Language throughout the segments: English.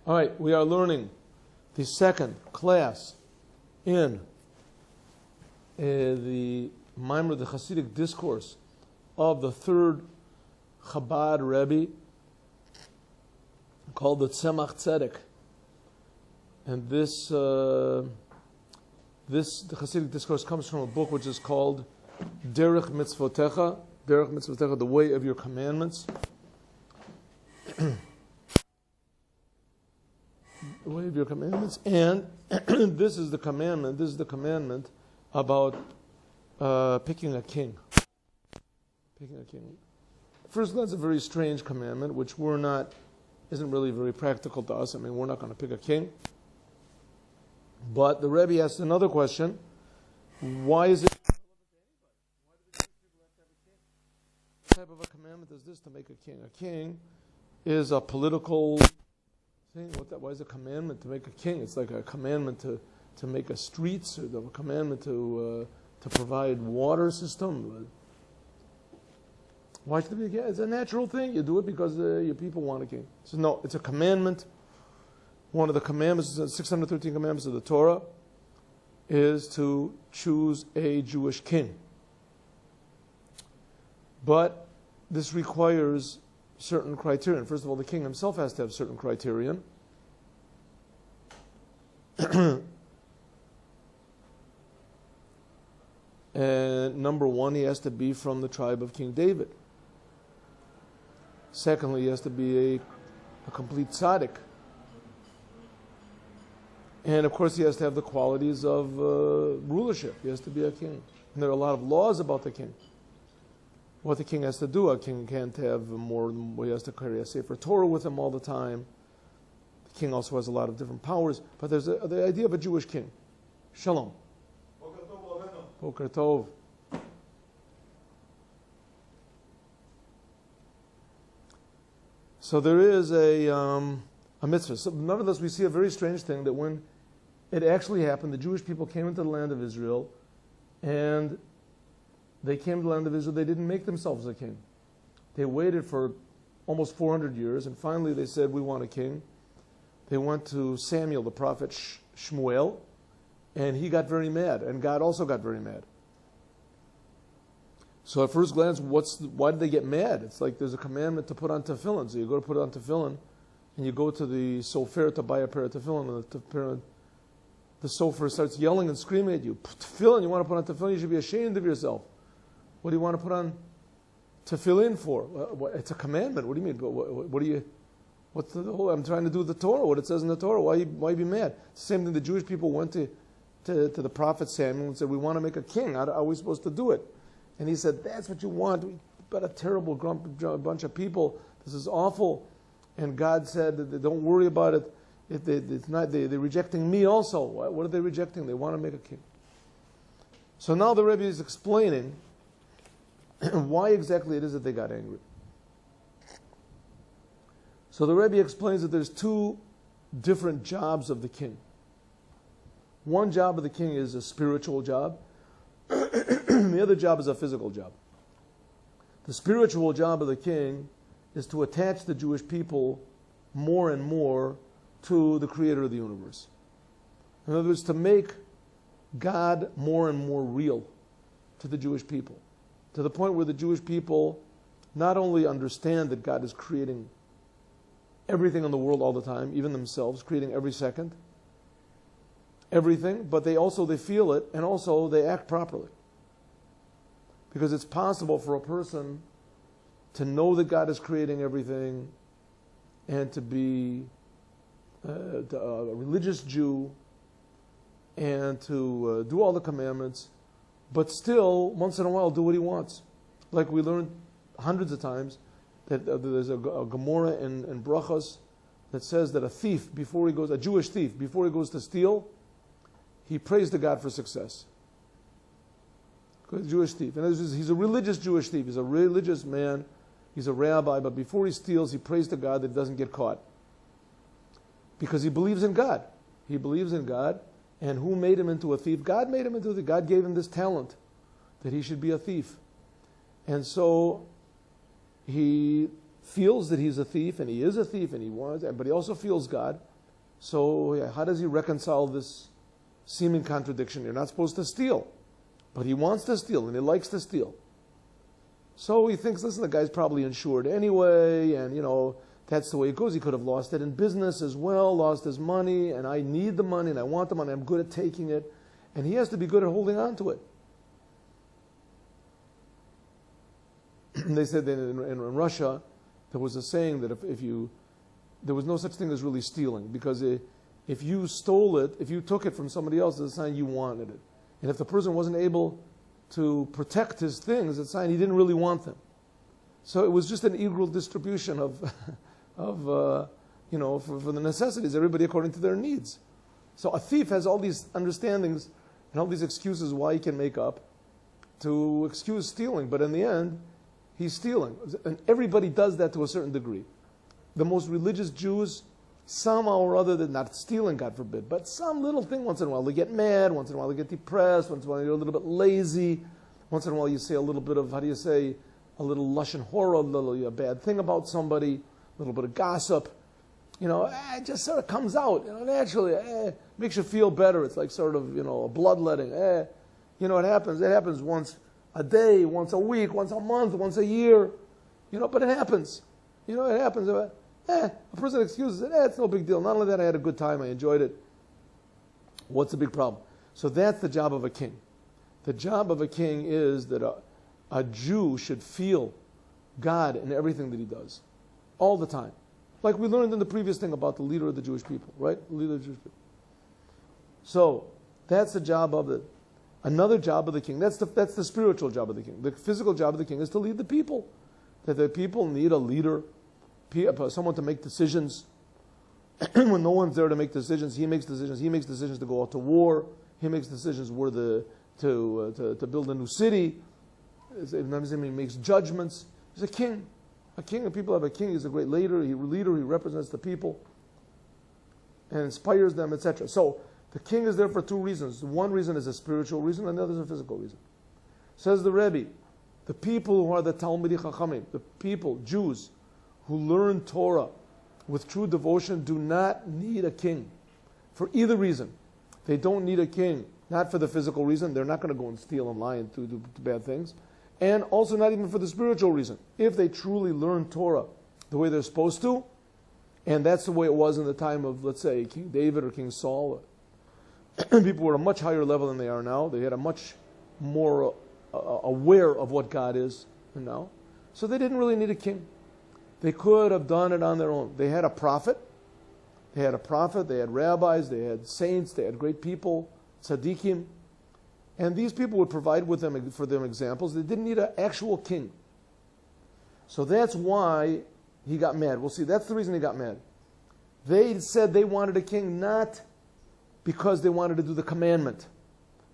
All right, we are learning the second class in the Maimer, the Hasidic discourse of the third Chabad Rebbe, called the Tzemach Tzedek. And the Hasidic discourse comes from a book which is called Derech Mitzvosecha, the way of your commandments. The way of your commandments. And this is the commandment about picking a king. Picking a king. First glance, a very strange commandment, which isn't really very practical to us. I mean, we're not going to pick a king. But the Rebbe asked another question. Why is it what type of a commandment is this to make a king? A king is a political thing. Why is a commandment to make a king? It's like a commandment to make a streets, or a commandment to provide water system. Why should it be a king? It's a natural thing. You do it because your people want a king. So no, it's a commandment. One of the commandments, 613 commandments of the Torah, is to choose a Jewish king. But this requires certain criterion. First of all, the king himself has to have certain criterion. And number one, he has to be from the tribe of King David. Secondly, he has to be a complete tzaddik. And of course, he has to have the qualities of rulership. He has to be a king. And there are a lot of laws about the king. What the king has to do. A king can't have more than, he has to carry a Sefer Torah with him all the time. The king also has a lot of different powers. But there's the idea of a Jewish king. Shalom. Boker Tov. So there is a mitzvah. So nevertheless, we see a very strange thing, that when it actually happened, the Jewish people came into the land of Israel, and they came to the land of Israel, they didn't make themselves a king. They waited for almost 400 years, and finally they said, we want a king. They went to Samuel, the prophet Shmuel, and he got very mad, and God also got very mad. So at first glance, why did they get mad? It's like there's a commandment to put on tefillin. So you go to put on tefillin, and you go to the sofer to buy a pair of tefillin, and the sofer starts yelling and screaming at you. Tefillin, you want to put on tefillin, you should be ashamed of yourself. What do you want to put on tefillin for? It's a commandment. What do you mean? What's the whole? I'm trying to do the Torah, what it says in the Torah. Why you be mad? It's the same thing. The Jewish people went to the prophet Samuel and said, we want to make a king. How are we supposed to do it? And he said, that's what you want. We've got a terrible bunch of people. This is awful. And God said, don't worry about it. They're rejecting me also. What are they rejecting? They want to make a king. So now the Rebbe is explaining why exactly it is that they got angry. So the Rebbe explains that there's two different jobs of the king. One job of the king is a spiritual job. The other job is a physical job. The spiritual job of the king is to attach the Jewish people more and more to the creator of the universe. In other words, to make God more and more real to the Jewish people, to the point where the Jewish people not only understand that God is creating everything in the world all the time, even themselves, creating every second, everything, but they feel it, and also they act properly. Because it's possible for a person to know that God is creating everything, and to be a religious Jew, and to do all the commandments, but still, once in a while, do what he wants. Like we learned hundreds of times, that there's a Gemara in Brachos that says that a Jewish thief, before he goes to steal, he prays to God for success. A Jewish thief. And he's a religious Jewish thief. He's a religious man. He's a rabbi. But before he steals, he prays to God that he doesn't get caught. Because he believes in God. He believes in God. And who made him into a thief? God made him into a thief. God gave him this talent that he should be a thief. And so he feels that he's a thief, and he is a thief, and he wants, but he also feels God. So how does he reconcile this seeming contradiction? You're not supposed to steal, but he wants to steal and he likes to steal. So he thinks, listen, the guy's probably insured anyway, and that's the way it goes. He could have lost it in business as well, lost his money, and I need the money and I want the money. I'm good at taking it, and he has to be good at holding on to it. They said that in Russia, there was a saying that there was no such thing as really stealing, because if you stole it, if you took it from somebody else, it's a sign you wanted it. And if the person wasn't able to protect his things, it's a sign he didn't really want them. So it was just an equal distribution for the necessities, everybody according to their needs. So a thief has all these understandings and all these excuses why he can make up to excuse stealing, but in the end, he's stealing. And everybody does that to a certain degree. The most religious Jews, somehow or other, they're not stealing, God forbid, but some little thing, once in a while they get mad, once in a while they get depressed, once in a while you're a little bit lazy, once in a while you say a little bit of, a little lashon hora, a little bad thing about somebody, a little bit of gossip. It just sort of comes out, naturally, makes you feel better. It's like sort of, a bloodletting. It happens once a day, once a week, once a month, once a year, but it happens. It happens. A person excuses it. It's no big deal. Not only that, I had a good time. I enjoyed it. What's the big problem? So that's the job of a king. The job of a king is that a Jew should feel God in everything that he does, all the time. Like we learned in the previous thing about the leader of the Jewish people, right? The leader of the Jewish people. So that's the job of it. Another job of the king, that's the spiritual job of the king. The physical job of the king is to lead the people. That the people need a leader, someone to make decisions. When no one's there to make decisions, he makes decisions. He makes decisions to go out to war. He makes decisions where to build a new city. He makes judgments. He's a king. A king, and people have a king. He's a great leader. He represents the people and inspires them, etc. So the king is there for two reasons. One reason is a spiritual reason, and the other is a physical reason. Says the Rebbe, the people who are the Talmidei Chachamim, the people, Jews, who learn Torah with true devotion do not need a king for either reason. They don't need a king, not for the physical reason. They're not going to go and steal and lie and do bad things. And also not even for the spiritual reason. If they truly learn Torah the way they're supposed to, and that's the way it was in the time of, let's say, King David or King Saul, people were at a much higher level than they are now. They had a much more aware of what God is now. So they didn't really need a king. They could have done it on their own. They had a prophet. They had rabbis, they had saints, they had great people, tzaddikim. And these people would provide for them examples. They didn't need an actual king. So that's why he got mad. We'll see, that's the reason he got mad. They said they wanted a king not because they wanted to do the commandment.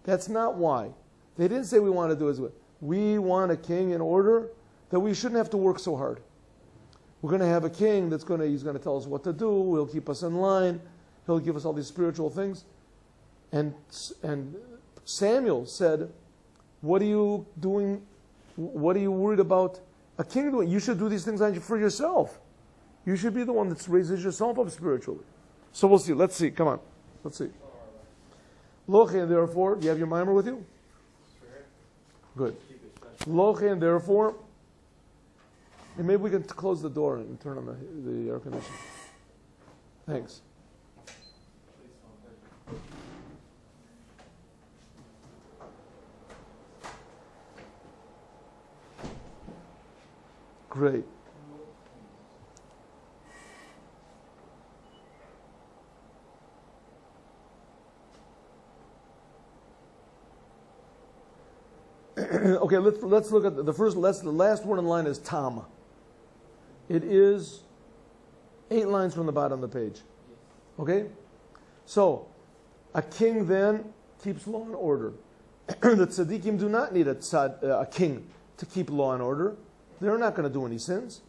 That's not why. They didn't say we want to do it. We want a king in order that we shouldn't have to work so hard. We're going to have a king he's going to tell us what to do. He'll keep us in line. He'll give us all these spiritual things. And Samuel said, what are you doing? What are you worried about a king doing? You should do these things for yourself. You should be the one that raises yourself up spiritually. So we'll see. Let's see. Come on. Let's see. Loche, and therefore, do you have your mimer with you? Good. Loche, and therefore, and maybe we can close the door and turn on the air conditioning. Thanks. Great. Okay, let's look at the last word in line is tam. It is 8 lines from the bottom of the page. Okay? So, a king then keeps law and order. The tzaddikim do not need a king to keep law and order. They're not going to do any sins.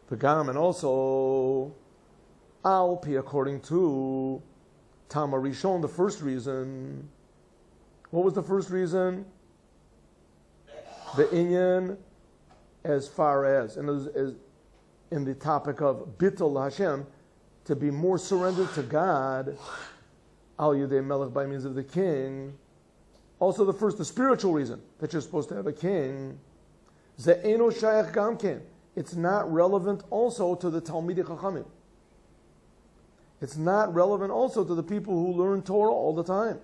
V'gam, and also, al pi, according to tam harishon, the first reason. What was the first reason? The inyan, as far as, and as in the topic of Bittul Hashem, to be more surrendered to God, Al Yedei Melech, by means of the king. Also the spiritual reason that you're supposed to have a king, Ze'eno Shayach Gamken. It's not relevant also to the Talmidei Chachamim. It's not relevant also to the people who learn Torah all the time.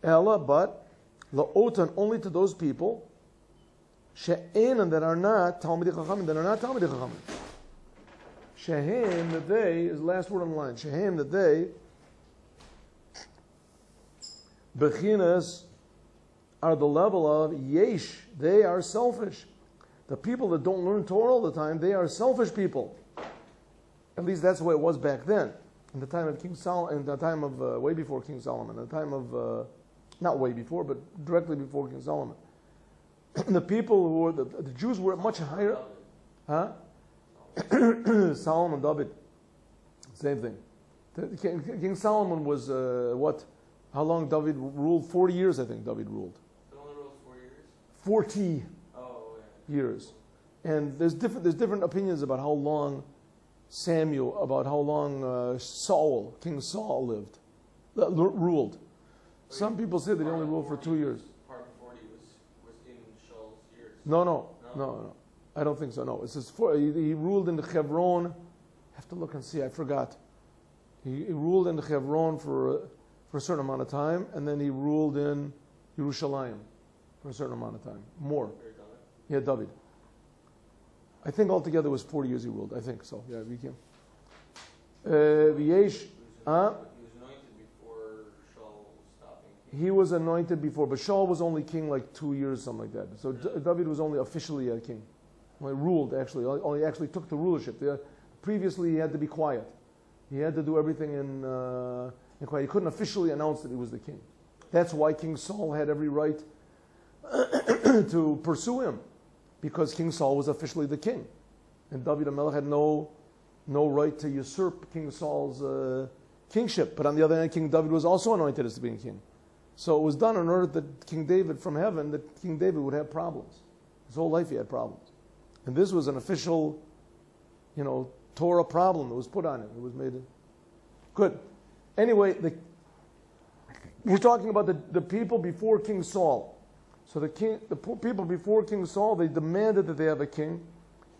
Ella, but la'otan, only to those people she'enan, that are not Talmidei Chachamim, that are not Talmidei Chachamim. Shehem, that they, is the last word on the line. Shehem, that they, bechinas, are the level of yesh, they are selfish. The people that don't learn Torah all the time, they are selfish people. At least that's the way it was back then. In the time of King Solomon, in the time of, way before King Solomon, in the time of, not way before, but directly before King Solomon. The people who were, the Jews were much higher. Huh? Solomon, David. Same thing. King Solomon was, what? How long David ruled? 40 years, I think David ruled. He only ruled 4 years? 40 years. And there's different opinions about how long about how long King Saul lived, ruled. Some people say that he only ruled for 2 years. Part 40 was in Shaul's years. No. I don't think so. No, it says he ruled in the Hebron. I have to look and see. I forgot. He ruled in the Hebron for a certain amount of time, and then he ruled in Yerushalayim for a certain amount of time. More. Yeah, David. I think altogether it was 40 years he ruled. I think so. Yeah, we can. He was anointed before Shaul stopped being king. He was anointed before, but Shaul was only king like 2 years, something like that. So David was only officially a king. Only ruled, actually. Only actually took the rulership. Previously, he had to be quiet. He had to do everything in quiet. He couldn't officially announce that he was the king. That's why King Saul had every right to pursue him, because King Saul was officially the king. And David HaMelech had no right to usurp King Saul's kingship. But on the other hand, King David was also anointed as being king. So it was done in order that King David from heaven, that King David would have problems. His whole life he had problems. And this was an official, Torah problem that was put on him. It was made. Good. Anyway, we're talking about the people before King Saul. So the people before King Saul, they demanded that they have a king,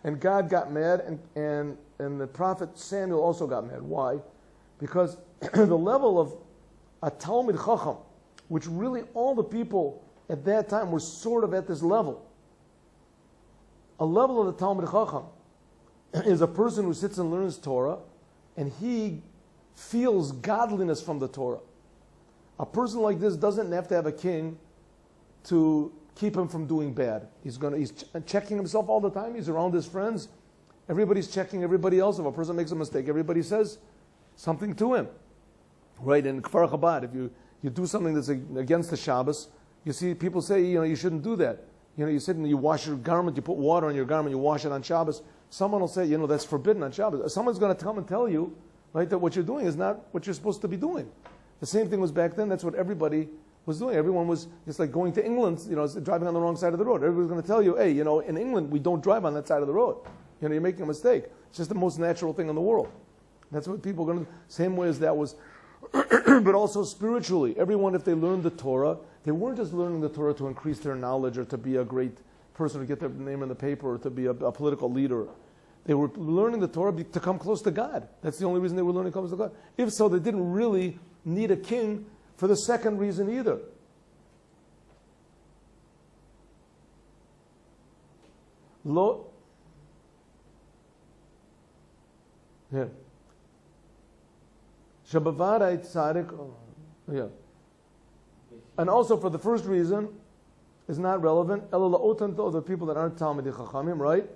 and God got mad, and the prophet Samuel also got mad. Why? Because the level of a Talmid Chacham, which really all the people at that time were sort of at this level. A level of the Talmid Chacham is a person who sits and learns Torah, and he feels godliness from the Torah. A person like this doesn't have to have a king to keep him from doing bad. He's checking himself all the time. He's around his friends. Everybody's checking everybody else. If a person makes a mistake, everybody says something to him. Right? In Kfar Chabad, if you do something that's against the Shabbos, you see people say, you shouldn't do that. You sit and you wash your garment, you put water on your garment, you wash it on Shabbos. Someone will say, that's forbidden on Shabbos. Someone's going to come and tell you, right, that what you're doing is not what you're supposed to be doing. The same thing was back then. That's what everybody was doing. Everyone was, it's like going to England, driving on the wrong side of the road. Everybody's going to tell you, hey, in England, we don't drive on that side of the road. You're making a mistake. It's just the most natural thing in the world. That's what people are going to do. Same way as that was, but also spiritually. Everyone, if they learned the Torah, they weren't just learning the Torah to increase their knowledge or to be a great person, to get their name in the paper, or to be a political leader. They were learning the Torah to come close to God. That's the only reason they were learning to come close to God. If so, they didn't really need a king for the second reason either. Yeah. And also for the first reason, is not relevant. The people that aren't Talmidei Chachamim, right?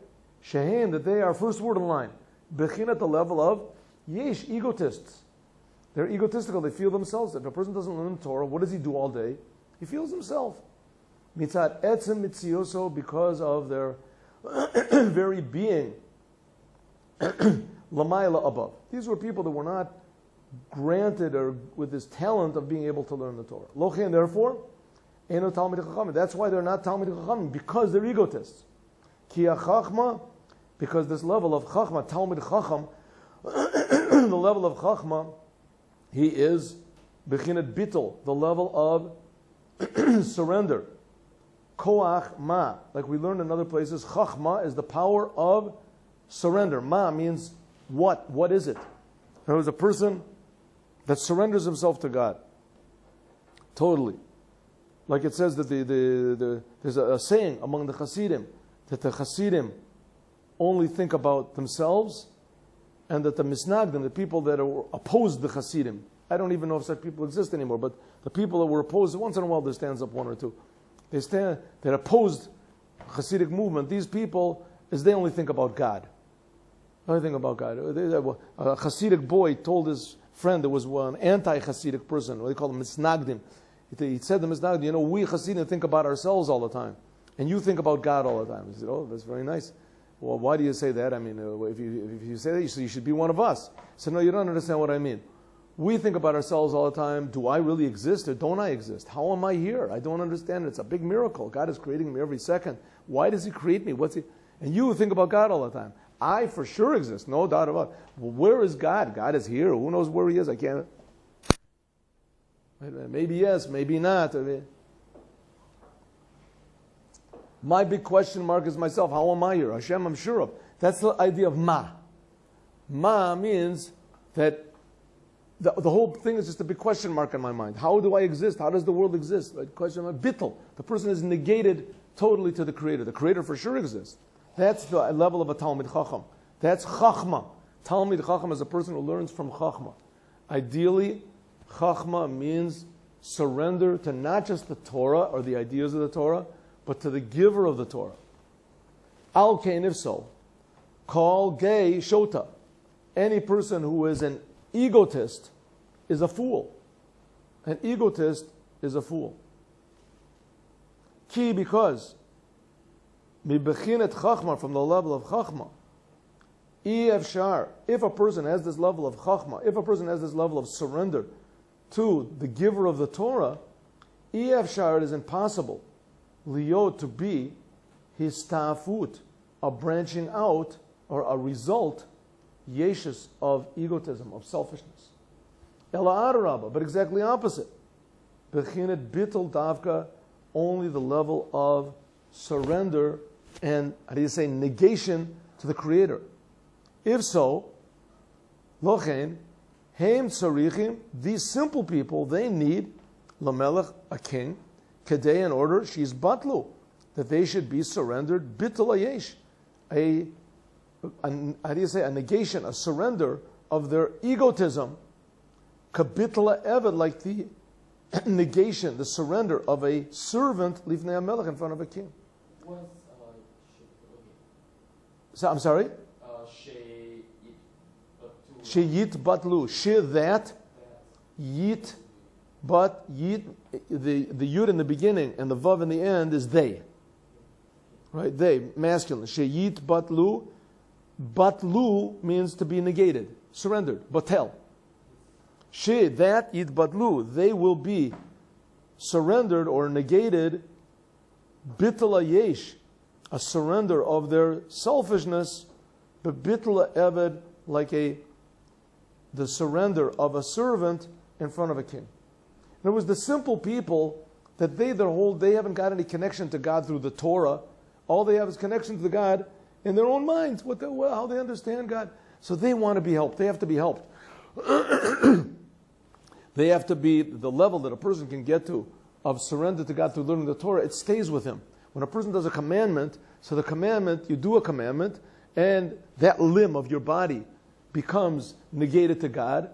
Shehem, that they are, first word in line. Bechin, at the level of yesh, egotists. They're egotistical. They feel themselves. If a person doesn't learn the Torah, what does he do all day? He feels himself. Mitzat etzem mitzioso, because of their very being. Lamayla, above. These were people that were not granted or with this talent of being able to learn the Torah. Lochen, therefore, eno Talmidei Chachamim. That's why they're not Talmidei Chachamim, because they're egotists. Ki chachma, because this level of chachma, Talmid Chacham, The level of Chachma, he is Bechinat Bittul, the level of surrender. Koach Ma, like we learned in other places, Chachma is the power of surrender. Ma means what? What is it? There was a person that surrenders himself to God. Totally. Like it says that there's a saying among the Hasidim, that the Hasidim only think about themselves, and that the Misnagdim, the people that opposed the Hasidim, I don't even know if such people exist anymore, but the people that were opposed, once in a while there stands up one or two, that opposed Hasidic movement, these people, they only think about God. Only think about God. A Hasidic boy told his friend, there was an anti-Hasidic person, what they call them Misnagdim. He said to Misnagdim, we Hasidim think about ourselves all the time, and you think about God all the time. He said, oh, that's very nice. Well, why do you say that? I mean, if you say that, you should be one of us. He said, no, you don't understand what I mean. We think about ourselves all the time. Do I really exist or don't I exist? How am I here? I don't understand it. It's a big miracle. God is creating me every second. Why does He create me? And you think about God all the time. I for sure exist, no doubt about it. Well, where is God? God is here. Who knows where He is? I can't. Maybe yes, maybe not. My big question mark is myself. How am I here? Hashem, I'm sure of. That's the idea of ma. Ma means that the whole thing is just a big question mark in my mind. How do I exist? How does the world exist? Right? Question mark. Bittul. The person is negated totally to the Creator. The Creator for sure exists. That's the level of a Talmid Chacham. That's Chachma. Talmid Chacham is a person who learns from Chachma. Ideally, Chachma means surrender to not just the Torah or the ideas of the Torah, but to the giver of the Torah. Al Kain, if so, call gay Shota. Any person who is an egotist is a fool. An egotist is a fool. Ki, because Mibechinet Chachma, from the level of Chachma, if a person has this level of Chachma, if a person has this level of surrender to the giver of the Torah, it is impossible liot to be his ta'afut, a branching out or a result, yeshus, of egotism, of selfishness. Ela adarabba, but exactly opposite. Bechinet bittul davka, only the level of surrender and, negation to the Creator. If so, lochen, heim tzarichim, these simple people, they need lamelech, a king, kedei, in order, she's batlu, that they should be surrendered, bittul ayesh, a negation, a surrender of their egotism, kabitla eved, like the negation, the surrender of a servant, lifnei hamelech, in front of a king. So, I'm sorry? She yit batlu. She that. Yit, but yit, the yud in the beginning and the vav in the end is they. Right? They, masculine. She yit batlu. Batlu means to be negated, surrendered. Batel. She that yit batlu. They will be surrendered or negated. Bitla yesh, a surrender of their selfishness. But bitla eved, like the surrender of a servant in front of a king. And it was the simple people that they haven't got any connection to God through the Torah. All they have is connection to God in their own minds, how they understand God. So they want to be helped. They have to be helped. They have to be the level that a person can get to of surrender to God through learning the Torah. It stays with him. When a person does a commandment, so the commandment, you do a commandment, and that limb of your body becomes negated to God,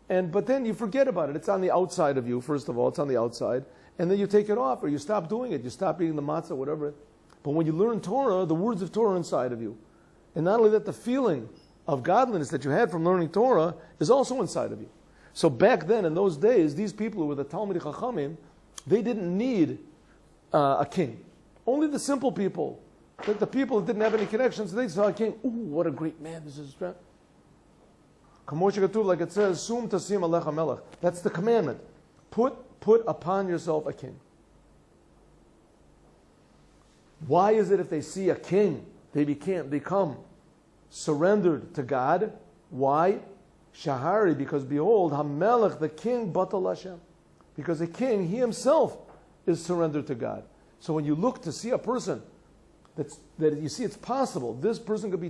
but then you forget about it. It's on the outside of you, first of all, it's on the outside, and then you take it off, or you stop doing it, you stop eating the matzah, whatever. But when you learn Torah, the words of Torah are inside of you. And not only that, the feeling of godliness that you had from learning Torah is also inside of you. So back then, in those days, these people who were the Talmid Chachamim, they didn't need a king. Only the simple people, like the people that didn't have any connections, they saw a king. Ooh, what a great man this is. Like it says, Sum tasim alecha melech. That's the commandment. Put upon yourself a king. Why is it if they see a king, they become surrendered to God? Why? Shahari, because behold, HaMelech, the king, Batal Hashem. Because the king, he himself, is surrendered to God. So when you look to see a person, that you see it's possible, this person could be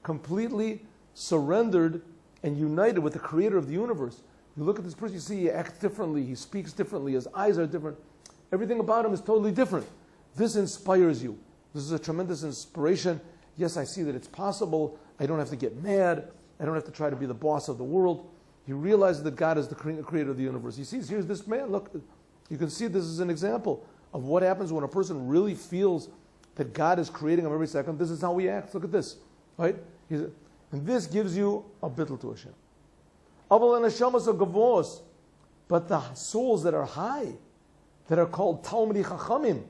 completely surrendered and united with the creator of the universe. You look at this person, you see he acts differently, he speaks differently, his eyes are different. Everything about him is totally different. This inspires you. This is a tremendous inspiration. Yes, I see that it's possible. I don't have to get mad. I don't have to try to be the boss of the world. He realizes that God is the creator of the universe. He sees, here's this man. Look, you can see this is an example of what happens when a person really feels that God is creating him every second. This is how he acts. Look at this. Right? And this gives you a bittul to Hashem. But the souls that are high, that are called Talmidei Chachamim,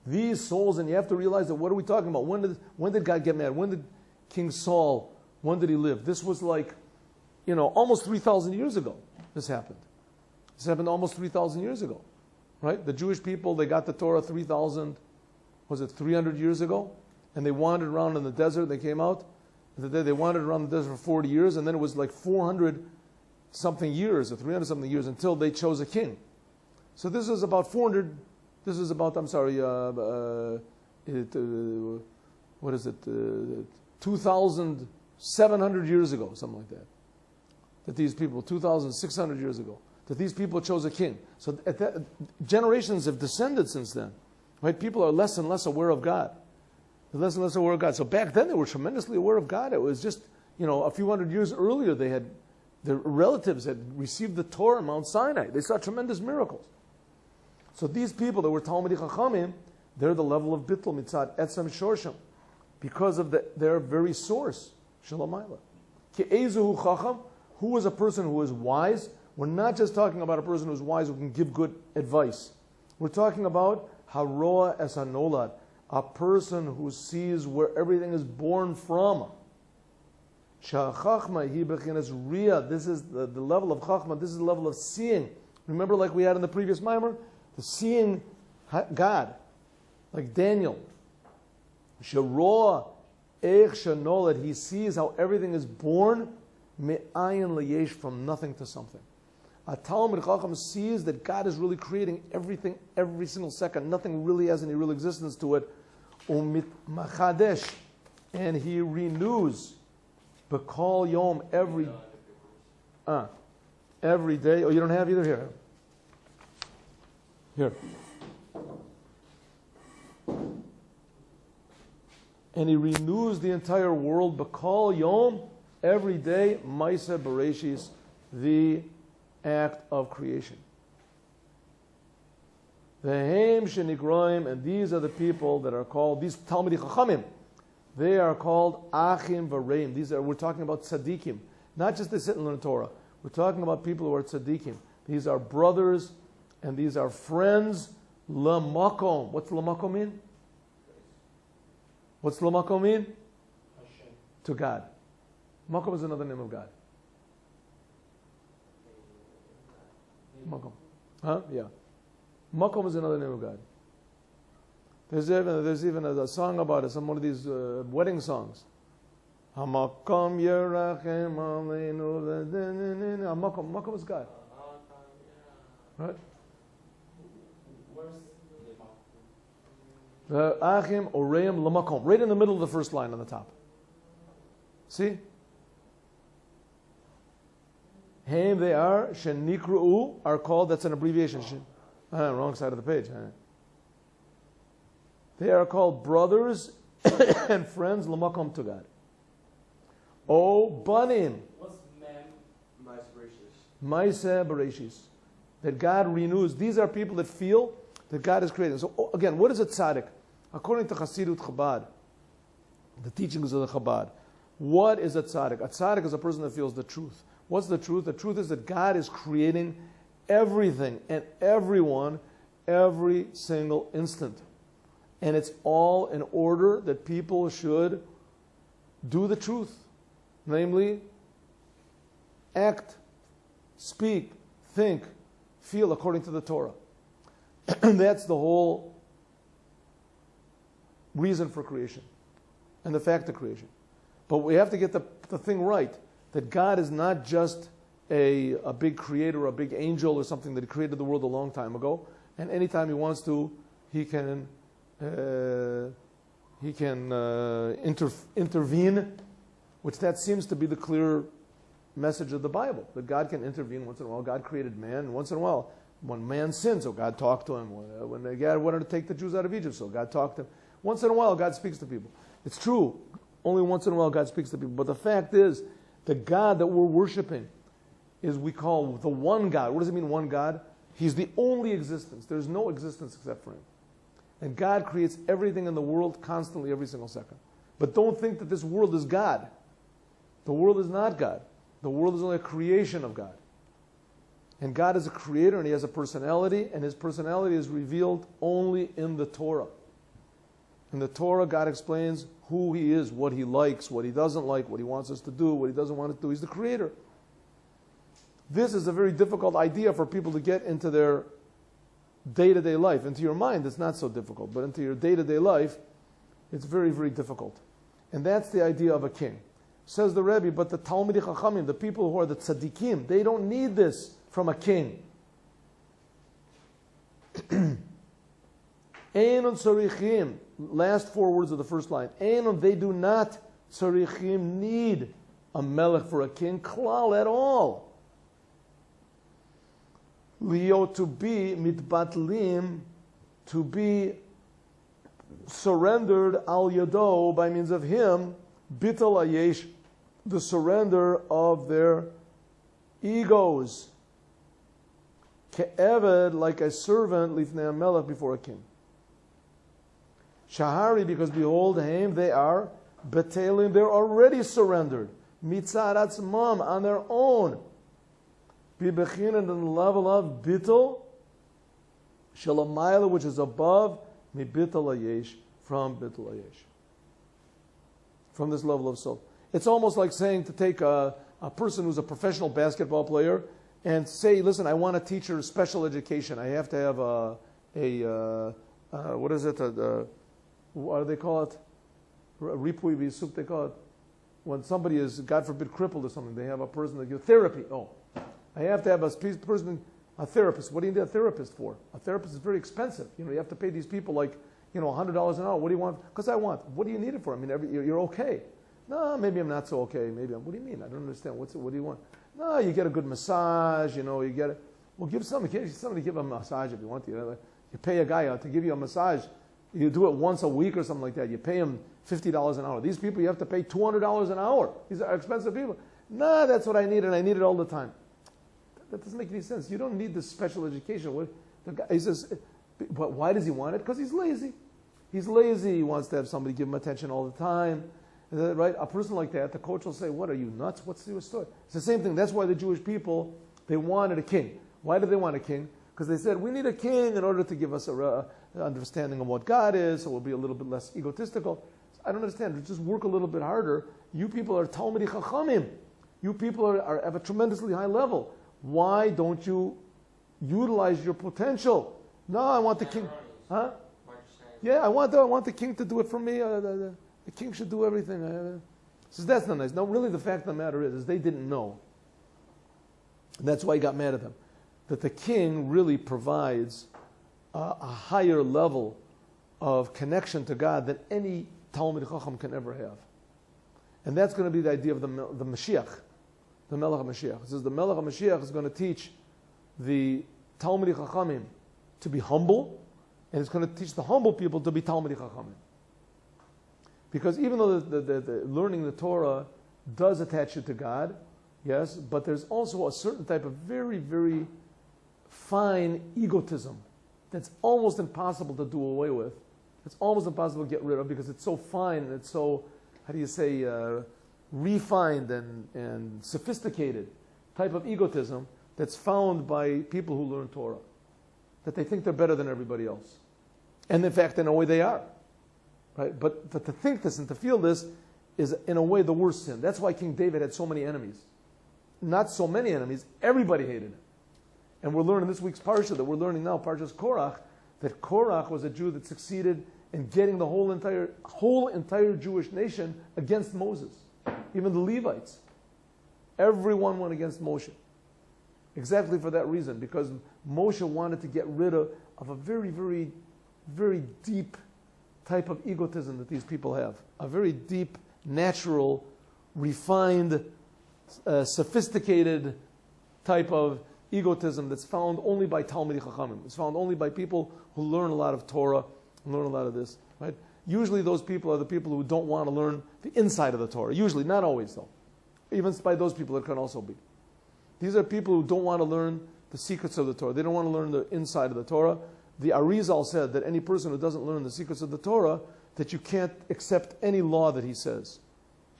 these souls, and you have to realize that what are we talking about? When did God get mad? When did King Saul, when did he live? This was like, almost 3,000 years ago this happened. This happened almost 3,000 years ago. Right? The Jewish people, they got the Torah 300 years ago? And they wandered around in the desert. They came out. They wandered around the desert for 40 years, and then it was like 400-something years, or 300-something years, until they chose a king. So this is about 400, this is about, 2,700 years ago, something like that. That these people, 2,600 years ago, that these people chose a king. So generations have descended since then. Right? People are less and less aware of God. They're less and less aware of God. So back then they were tremendously aware of God. It was just, a few hundred years earlier their relatives had received the Torah on Mount Sinai. They saw tremendous miracles. So these people that were Talmidei Chachamim, they're the level of bittul mitzad etzem shorsham, because of their very source. Shalamayla. Ke'ezuhu chacham, who was a person who is wise? We're not just talking about a person who's wise who can give good advice. We're talking about haroa es hanolad, a person who sees where everything is born from. Sha'achachma hi bechinas riyah. This is the level of chachma. This is the level of seeing. Remember, like we had in the previous mimer, the seeing God, like Daniel. Sharoa eich shanolad. He sees how everything is born me'ayin leyesh, from nothing to something. A Talmid Chacham sees that God is really creating everything every single second. Nothing really has any real existence to it. Umit machadesh, and he renews b'kol yom, every day. Oh, you don't have either? Here. And he renews the entire world b'kol yom, every day. Maisa Bereshis, the act of creation. The Haim Shenigroim, and these are the people that are called, these Talmidei Chachamim, they are called Achim Vareim. We're talking about Tzaddikim. Not just they sit and learn Torah. We're talking about people who are Tzaddikim. These are brothers and these are friends. Lamakom. What's Lamakom mean? What's Lamakom mean? Hashem. To God. Makom is another name of God. Makom. Huh? Yeah. Makom is another name of God. There's even a song about it, some one of these wedding songs. Hamakom yerachem aleinu. Makom is God. Right? The Achim Oreim Lamakom. Right in the middle of the first line on the top. See? Haim, they are, Shenikru'u, are called, that's an abbreviation. Wrong side of the page. They are called brothers and friends, Lamakom, to God. O Banim. What's Mem? Maisa Bereshis. That God renews. These are people that feel that God is creating. So again, what is a tzaddik? According to Hasidut Chabad, the teachings of the Chabad, what is a tzaddik? A tzaddik is a person that feels the truth. What's the truth? The truth is that God is creating everything and everyone every single instant. And it's all in order that people should do the truth. Namely, act, speak, think, feel according to the Torah. And that's the whole reason for creation. and the fact of creation. But we have to get the thing right, that God is not just a big creator, a big angel or something, that he created the world a long time ago, and anytime he wants to, he can intervene, which that seems to be the clear message of the Bible, that God can intervene once in a while. God created man, and once in a while, when man sinned, so God talked to him. When God wanted to take the Jews out of Egypt, so God talked to him. Once in a while, God speaks to people. It's true. Only once in a while, God speaks to people. But the fact is, the God that we're worshiping is we call the one God. What does it mean, one God? He's the only existence. There's no existence except for him. And God creates everything in the world constantly, every single second. But don't think that this world is God. The world is not God. The world is only a creation of God. And God is a creator, and he has a personality, and his personality is revealed only in the Torah. In the Torah, God explains who he is, what he likes, what he doesn't like, what he wants us to do, what he doesn't want us to do. He's the creator. This is a very difficult idea for people to get into their day-to-day life. Into your mind, it's not so difficult, but into your day-to-day life, it's very, very difficult. And that's the idea of a king. Says the Rebbe, but the Talmidei Chachamim, the people who are the tzaddikim, they don't need this from a king. Einon tzarichim, last four words of the first line. Einon, they do not tzarichim need a melech for a king, klal at all. Leo, to be mitbatlim, to be surrendered al yado, by means of him, bital ayesh, the surrender of their egos. Ke'eved, like a servant, lifnei melech, before a king. Shahari, because behold, him, they are betelim, they're already surrendered. Mitzad atzmam, on their own. Bibechin, and the level of bittul, shalamayla, which is above, mi bittul ayesh, from bittul ayesh. From this level of soul. It's almost like saying to take a person who's a professional basketball player and say, listen, I want to teach her special education. I have to have what is it? What do they call it? Ripui bisuk, they call it. When somebody is, God forbid, crippled or something, they have a person that gives therapy. Oh, I have to have a person, a therapist. What do you need a therapist for? A therapist is very expensive. You have to pay these people like, $100 an hour. What do you want? Because I want. What do you need it for? I mean, you're okay. No, maybe I'm not so okay. What do you mean? I don't understand. What do you want? No, you get a good massage. You get it. Well, give somebody give a massage if you want to. You pay a guy to give you a massage. You do it once a week or something like that. You pay him $50 an hour. These people, you have to pay $200 an hour. These are expensive people. No, that's what I need, and I need it all the time. That doesn't make any sense. You don't need this special education. He says, but why does he want it? Because he's lazy. He's lazy. He wants to have somebody give him attention all the time. Right? A person like that, the coach will say, what, are you nuts? What's your story? It's the same thing. That's why the Jewish people, they wanted a king. Why did they want a king? Because they said, we need a king in order to give us an understanding of what God is, so we'll be a little bit less egotistical. I don't understand. Just work a little bit harder. You people are Talmidei Chachamim. You people are at a tremendously high level. Why don't you utilize your potential? No, I want the king. Huh? Yeah, I want the king to do it for me. The king should do everything. Says that's not nice. No, really, the fact of the matter is they didn't know. And that's why he got mad at them. That the king really provides a higher level of connection to God than any Talmid Chacham can ever have. And that's going to be the idea of the Mashiach, the Melech HaMashiach. It says the Melech HaMashiach is going to teach the Talmidei Chachamim to be humble, and it's going to teach the humble people to be Talmidei Chachamim. Because even though the learning the Torah does attach you to God, yes, but there's also a certain type of very, very fine egotism that's almost impossible to do away with. It's almost impossible to get rid of because it's so fine and it's so, refined and sophisticated type of egotism that's found by people who learn Torah. That they think they're better than everybody else. And in fact, in a way they are. Right? But to think this and to feel this is in a way the worst sin. That's why King David had so many enemies. Not so many enemies, everybody hated him. And we're learning this week's Parsha that we're learning now, Parshas Korach, that Korach was a Jew that succeeded and getting the whole entire Jewish nation against Moses. Even the Levites. Everyone went against Moshe. Exactly for that reason, because Moshe wanted to get rid of a very, very, very deep type of egotism that these people have. A very deep, natural, refined, sophisticated type of egotism that's found only by Talmidei Chachamim. It's found only by people who learn a lot of Torah, learn a lot of this. Right? Usually those people are the people who don't want to learn the inside of the Torah. Usually, not always though. Even by those people it can also be. These are people who don't want to learn the secrets of the Torah. They don't want to learn the inside of the Torah. The Arizal said that any person who doesn't learn the secrets of the Torah, that you can't accept any law that he says.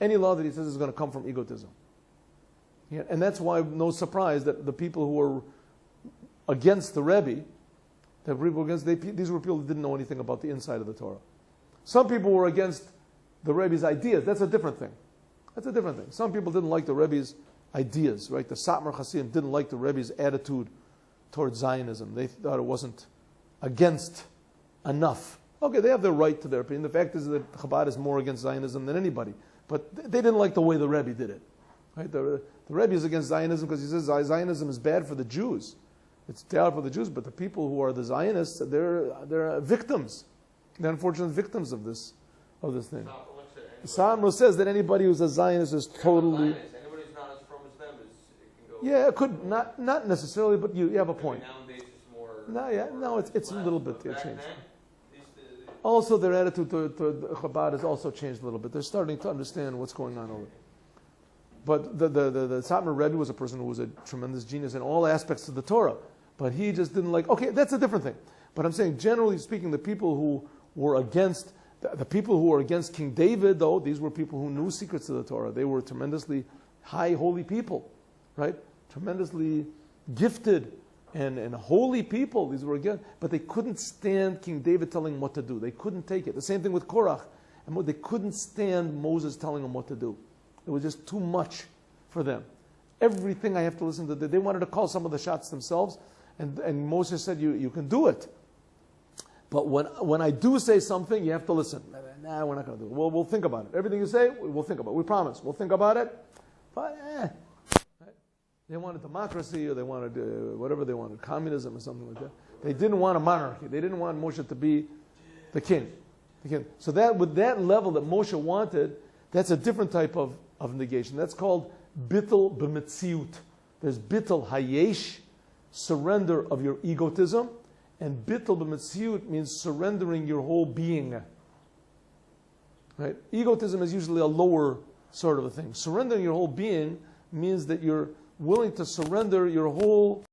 Any law that he says is going to come from egotism. Yeah, and that's why, no surprise, that the people who were against the Rebbe, these were people who didn't know anything about the inside of the Torah. Some people were against the Rebbe's ideas. That's a different thing. That's a different thing. Some people didn't like the Rebbe's ideas, right? The Satmar Hasidim didn't like the Rebbe's attitude towards Zionism. They thought it wasn't against enough. Okay, they have their right to their opinion. The fact is that Chabad is more against Zionism than anybody. But they didn't like the way the Rebbe did it. Right? The Rebbe is against Zionism because he says Zionism is bad for the Jews. It's bad for the Jews, but the people who are the Zionists, they're victims. They're unfortunate victims of this thing. Samro says that anybody who's a Zionist is totally... Anybody who's not as from as them can go... Yeah, it could, not necessarily, but you have a point. Nowadays it's more... No, it's a little bit changed. Also, their attitude to Chabad has also changed a little bit. They're starting to understand what's going on over there. But the Satmar Rebbe was a person who was a tremendous genius in all aspects of the Torah. But he just didn't like... Okay, that's a different thing. But I'm saying, generally speaking, the people who were against... The people who were against King David, though, these were people who knew secrets of the Torah. They were tremendously high, holy people, right? Tremendously gifted and holy people. These were again, but they couldn't stand King David telling them what to do. They couldn't take it. The same thing with Korach. And they couldn't stand Moses telling them what to do. It was just too much for them. Everything I have to listen to. They wanted to call some of the shots themselves, and Moses said, "You can do it. But when I do say something, you have to listen." Nah, we're not going to do it. We'll think about it. Everything you say, we'll think about it. We promise. We'll think about it. But, Right? They wanted democracy, or they wanted whatever they wanted, communism or something like that. They didn't want a monarchy. They didn't want Moshe to be the king. So that with that level that Moshe wanted, that's a different type of negation. That's called bittul b'metziut. There's bittul hayesh, surrender of your egotism. And bittul b'metziut means surrendering your whole being. Right? Egotism is usually a lower sort of a thing. Surrendering your whole being means that you're willing to surrender your whole